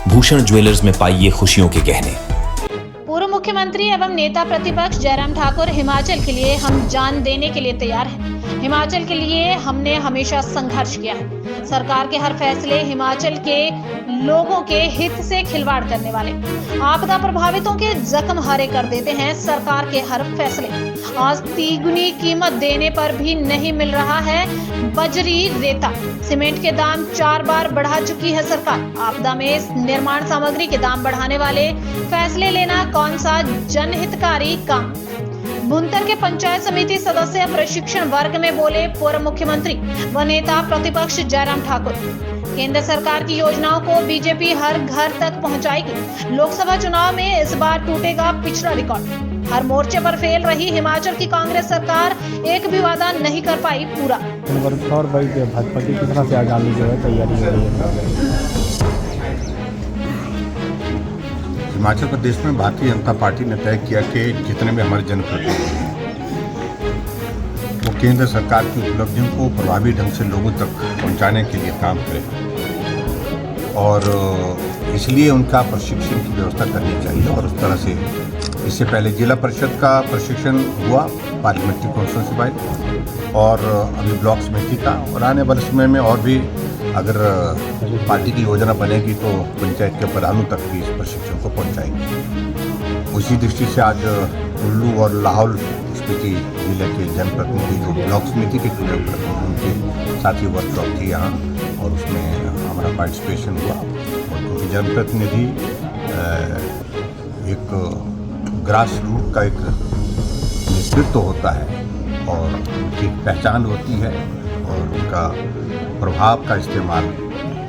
Bhushan jewellers में पाइए खुशियों के गहने। पूर्व मुख्यमंत्री एवं नेता प्रतिपक्ष जयराम ठाकुर हिमाचल के लिए हम जान देने के लिए तैयार हैं। हिमाचल के लिए हमने हमेशा संघर्ष किया है। सरकार के हर फैसले हिमाचल के लोगों के हित से खिलवाड़ करने वाले, आपदा प्रभावितों के जख्म हरे कर देते हैं सरकार के हर फैसले। आज तिगुनी कीमत देने पर भी नहीं मिल रहा है बजरी रेता, सीमेंट के दाम 4 बार बढ़ा चुकी है सरकार। आपदा में निर्माण सामग्री के दाम बढ़ाने वाले फैसले लेना कौन सा जनहितकारी काम। भुंतर के पंचायत समिति सदस्य प्रशिक्षण वर्ग में बोले पूर्व मुख्यमंत्री व नेता प्रतिपक्ष जयराम ठाकुर। केंद्र सरकार की योजनाओं को बीजेपी हर घर तक पहुंचाएगी। लोकसभा चुनाव में इस बार टूटेगा पिछड़ा रिकॉर्ड। हर मोर्चे पर फेल रही हिमाचल की कांग्रेस सरकार एक भी वादा नहीं कर पाई पूरा। और भाजपा की किस तरह से आगामी जो है तैयारी हो रही है? हिमाचल प्रदेश में भारतीय जनता पार्टी ने तय किया कि जितने भी हमारे जनप्रतिनिधि हैं वो केंद्र सरकार की उपलब्धियों को प्रभावी ढंग से लोगों तक पहुंचाने के लिए काम करें और इसलिए उनका प्रशिक्षण की व्यवस्था करनी चाहिए। और उस तरह से इससे पहले जिला परिषद का प्रशिक्षण हुआ, पार्लियामेंट्री काउंसिल वाइज, और अभी ब्लॉक समिति का, और आने वाले समय में और भी अगर पार्टी की योजना बनेगी तो पंचायत के प्रधानों तक भी इस प्रशिक्षण को पहुंचाएंगे। उसी दृष्टि से आज कुल्लू और लाहौल स्पीति जिले के जनप्रतिनिधि जो ब्लॉक समिति के चुने हुए उनके साथ ही वर्कशॉप थी यहाँ, और उसमें हमारा पार्टिसिपेशन हुआ। और क्योंकि जनप्रतिनिधि एक ग्रास रूट का एक नेतृत्व होता है और उनकी पहचान होती है और उनका प्रभाव का इस्तेमाल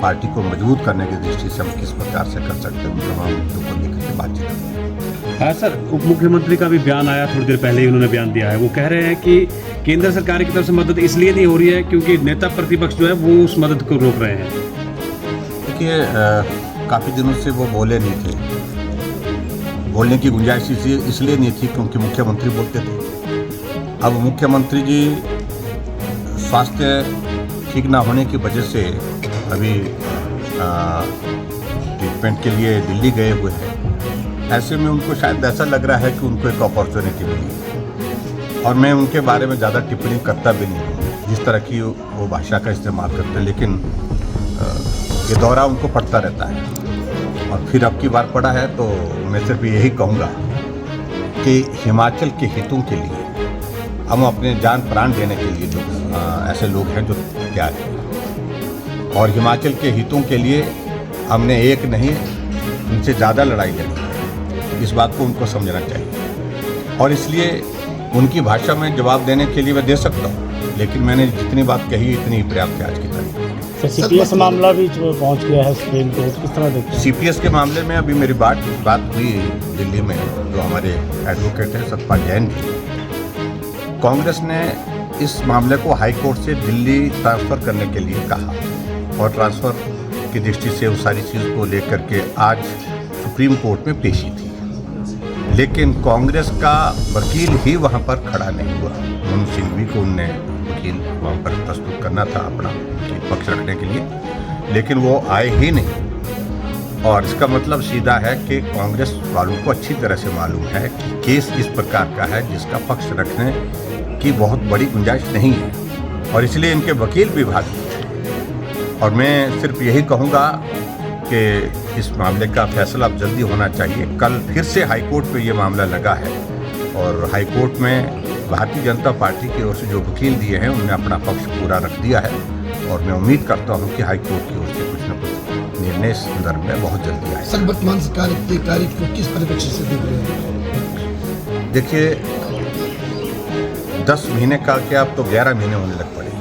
पार्टी को मजबूत करने की दृष्टि से हम किस प्रकार से कर सकते हैं, तमाम मुद्दों को लेकर के बातचीत करें। हाँ सर, उप मुख्यमंत्री का भी बयान आया थोड़ी देर पहले ही, उन्होंने बयान दिया है। वो कह रहे हैं कि केंद्र सरकार की तरफ से मदद इसलिए नहीं हो रही है क्योंकि नेता प्रतिपक्ष जो है वो उस मदद को रोक रहे हैं। देखिए, काफ़ी दिनों से वो बोले नहीं थे, बोलने की गुंजाइश इसलिए नहीं थी क्योंकि मुख्यमंत्री बोलते थे। अब मुख्यमंत्री जी स्वास्थ्य ठीक ना होने की वजह से अभी ट्रीटमेंट के लिए दिल्ली गए हुए हैं। ऐसे में उनको शायद ऐसा लग रहा है कि उनको एक अपॉर्चुनिटी मिली, और मैं उनके बारे में ज़्यादा टिप्पणी करता भी नहीं हूँ जिस तरह की वो भाषा का इस्तेमाल करते हैं, लेकिन ये दौरा उनको पड़ता रहता है। और फिर अब की बार पड़ा है तो मैं सिर्फ यही कहूँगा कि हिमाचल के हितों के लिए हम अपने जान प्राण देने के लिए जो ऐसे लोग हैं जो तैयार हैं, और हिमाचल के हितों के लिए हमने एक नहीं उनसे ज़्यादा लड़ाई लड़ी है। इस बात को उनको समझना चाहिए, और इसलिए उनकी भाषा में जवाब देने के लिए मैं दे सकता हूँ, लेकिन मैंने जितनी बात कही इतनी ही पर्याप्त है आज की तारीख। सीपीएस मामला भी पहुँच गया है सुप्रीम कोर्ट, किस तरह देखते हैं? सीपीएस के मामले में अभी मेरी बात हुई दिल्ली में, जो हमारे एडवोकेट हैं सतपाल जैन जी। कांग्रेस ने इस मामले को हाई कोर्ट से दिल्ली ट्रांसफ़र करने के लिए कहा, और ट्रांसफ़र की दृष्टि से उस सारी चीज़ को लेकर के आज सुप्रीम कोर्ट में पेशी थी। लेकिन कांग्रेस का वकील ही वहाँ पर खड़ा नहीं हुआ। मनोज सिंघवी को उनने वकील वहाँ पर प्रस्तुत करना था अपना पक्ष रखने के लिए, लेकिन वो आए ही नहीं। और इसका मतलब सीधा है कि कांग्रेस वालों को अच्छी तरह से मालूम है कि केस इस प्रकार का है जिसका पक्ष रखने की बहुत बड़ी गुंजाइश नहीं है, और इसलिए इनके वकील भी भाग। और मैं सिर्फ यही कहूँगा कि इस मामले का फैसला अब जल्दी होना चाहिए। कल फिर से हाई कोर्ट पे ये मामला लगा है, और हाई कोर्ट में भारतीय जनता पार्टी की ओर से जो वकील दिए हैं उन्होंने अपना पक्ष पूरा रख दिया है, और मैं उम्मीद करता हूँ कि हाई कोर्ट की ओर से कुछ न कुछ निर्णय इस संदर्भ में बहुत जल्दी आए। सर, वर्तमान सरकार की तारीख को किस परिप्रेक्ष्य से देख रहे हैं? देखिए, 10 महीने का क्या, अब तो 11 महीने होने लग पड़े।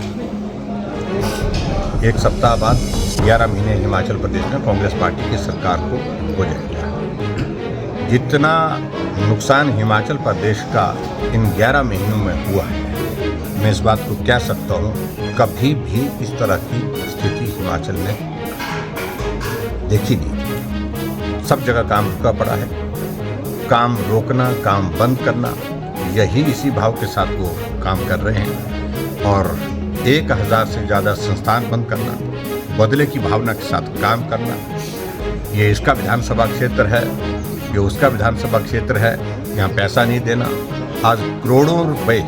एक सप्ताह बाद 11 महीने हिमाचल प्रदेश में कांग्रेस पार्टी की सरकार को हो जाएगा। जितना नुकसान हिमाचल प्रदेश का इन 11 महीनों में हुआ है, मैं इस बात को कह सकता हूँ कभी भी इस तरह की स्थिति हिमाचल में देखी नहीं। सब जगह काम रुका पड़ा है। काम रोकना, काम बंद करना, यही इसी भाव के साथ वो काम कर रहे हैं। और 1000 से ज़्यादा संस्थान बंद करना, बदले की भावना के साथ काम करना, ये इसका विधानसभा क्षेत्र है, ये उसका विधानसभा क्षेत्र है, यहाँ पैसा नहीं देना। आज करोड़ों रुपए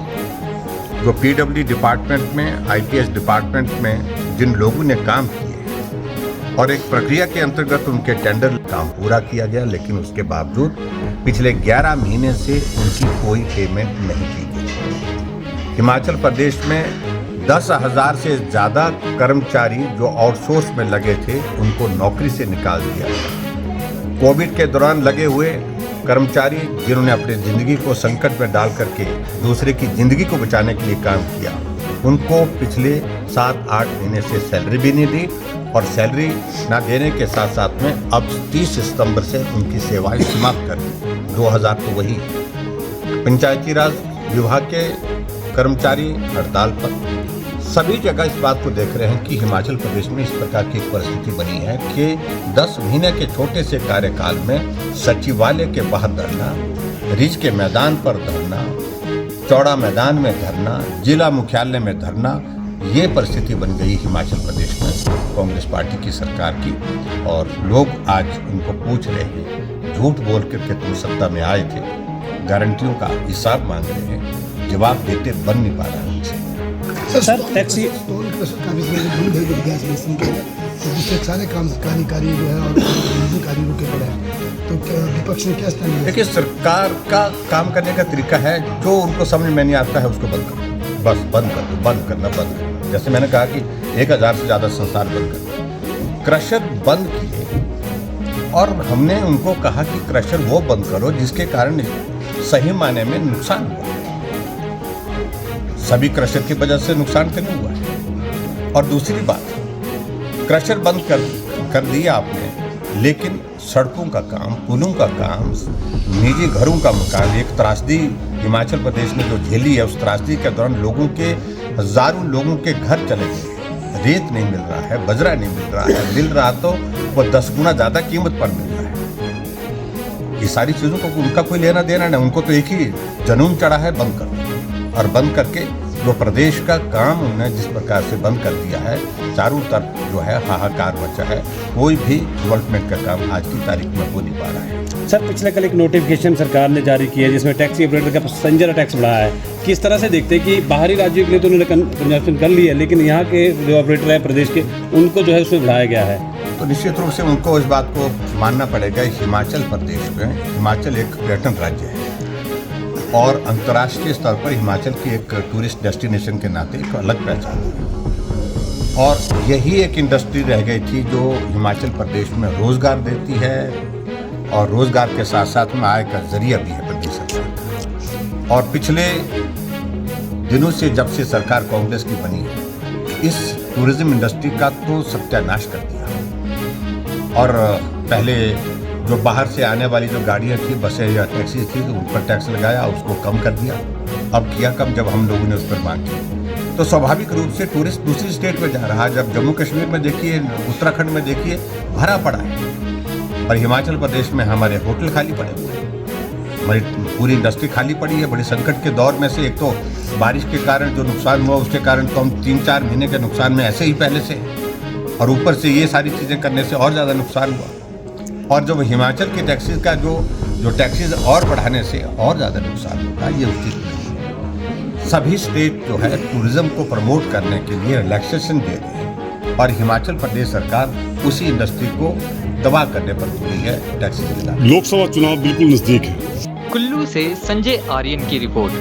जो पीडब्ल्यू डिपार्टमेंट में, आईपीएस डिपार्टमेंट में जिन लोगों ने काम किए और एक प्रक्रिया के अंतर्गत उनके टेंडर काम पूरा किया गया, लेकिन उसके बावजूद पिछले 11 महीने से उनकी कोई पेमेंट नहीं की गई। हिमाचल प्रदेश में 10,000 से ज़्यादा कर्मचारी जो आउटसोर्स में लगे थे उनको नौकरी से निकाल दिया गया। कोविड के दौरान लगे हुए कर्मचारी जिन्होंने अपनी ज़िंदगी को संकट में डाल करके दूसरे की ज़िंदगी को बचाने के लिए काम किया, उनको पिछले 7-8 महीने से सैलरी भी नहीं दी और सैलरी ना देने के साथ साथ में अब 30 सितंबर से उनकी सेवाएं समाप्त कर दी। 2000 तो वही पंचायती राज विभाग के कर्मचारी हड़ताल पर। सभी जगह इस बात को देख रहे हैं कि हिमाचल प्रदेश में इस प्रकार की एक परिस्थिति बनी है कि 10 महीने के छोटे से कार्यकाल में सचिवालय के बाहर धरना, रिज के मैदान पर धरना, चौड़ा मैदान में धरना, जिला मुख्यालय में धरना, ये परिस्थिति बन गई हिमाचल प्रदेश में कांग्रेस पार्टी की सरकार की। और लोग आज उनको पूछ रहे हैं, झूठ बोल करके तुम सत्ता में आए थे, गारंटियों का हिसाब मांग रहे हैं, जवाब देते बन नहीं पा रहा उनसे। सर टैक्सी टोल का भी बंद है गैस बेसिन के, तो जिससे सारे काम कार्य जो है और कार्य रुके पड़े हैं, तो क्या विपक्ष ने क्या स्टैंड लिया? देखिए, सरकार का काम करने का तरीका है, जो उनको समझ में नहीं आता है उसको बंद करो, बस बंद कर दो, बंद करना। जैसे मैंने कहा कि 1000 से ज़्यादा संस्थान बंद कर दो, क्रशर बंद किए और हमने उनको कहा कि क्रशर वो बंद करो जिसके कारण सही मायने में नुकसान हुआ। सभी क्रशर की वजह से नुकसान तो नहीं हुआ है। और दूसरी बात, क्रशर बंद कर दिया आपने, लेकिन सड़कों का काम, पुलों का काम, निजी घरों का मकान, एक त्रासदी हिमाचल प्रदेश में जो झेली है, उस त्रासदी के दौरान लोगों के, हजारों लोगों के घर चले गए। रेत नहीं मिल रहा है, बजरा नहीं मिल रहा है, मिल रहा तो वो 10 गुना ज़्यादा कीमत पर मिल रहा है। ये सारी चीज़ों को उनका कोई लेना देना नहीं, उनको तो एक ही जुनून चढ़ा है, बंद कर दो। और बंद करके जो प्रदेश का काम उन्होंने जिस प्रकार से बंद कर दिया है, चारों तरफ जो है हाहाकार मचा है, कोई भी डेवलपमेंट का काम आज की तारीख में हो नहीं पा रहा है। सर, पिछले कल एक नोटिफिकेशन सरकार ने जारी किया है जिसमें टैक्सी ऑपरेटर का पैसेंजर टैक्स बढ़ाया है। किस तरह से देखते हैं कि बाहरी राज्यों के लिए तो उन्होंने कंजप्शन कर ली है, लेकिन यहाँ के जो ऑपरेटर है प्रदेश के, उनको जो है उसमें बढ़ाया गया है? तो निश्चित रूप से उनको इस बात को मानना पड़ेगा। हिमाचल प्रदेश में, हिमाचल एक पर्यटन राज्य है और अंतर्राष्ट्रीय स्तर पर हिमाचल की एक टूरिस्ट डेस्टिनेशन के नाते एक अलग पहचान है। और यही एक इंडस्ट्री रह गई थी जो हिमाचल प्रदेश में रोजगार देती है और रोजगार के साथ साथ में आय का जरिया भी है प्रदेश सरकार का। और पिछले दिनों से, जब से सरकार कांग्रेस की बनी है, इस टूरिज्म इंडस्ट्री का तो सत्यानाश कर दिया। और पहले जो बाहर से आने वाली जो गाड़ियाँ थी, बसें या टैक्सी थी, तो उन पर टैक्स लगाया, उसको कम कर दिया। अब किया कम जब हम लोगों ने उस पर मांग की, तो स्वाभाविक रूप से टूरिस्ट दूसरी स्टेट में जा रहा है। जब जम्मू कश्मीर में देखिए, उत्तराखंड में देखिए, भरा पड़ा है, और हिमाचल प्रदेश में हमारे होटल खाली पड़े हुए हैं, हमारी पूरी इंडस्ट्री खाली पड़ी है। बड़े संकट के दौर में से एक तो बारिश के कारण जो नुकसान हुआ, उसके कारण तो हम 3-4 महीने के नुकसान में ऐसे ही पहले से, और ऊपर से ये सारी चीज़ें करने से और ज़्यादा नुकसान हुआ। और जब हिमाचल के टैक्सीज का जो टैक्सीज और बढ़ाने से और ज़्यादा नुकसान होगा, ये उचित नहीं है। सभी स्टेट जो है टूरिज्म को प्रमोट करने के लिए रिलैक्सेशन दे रही है, और हिमाचल प्रदेश सरकार उसी इंडस्ट्री को तबाह करने पर तुली है टैक्सी के खिलाफ। लोकसभा चुनाव बिल्कुल नजदीक है। कुल्लू से संजय आर्यन की रिपोर्ट।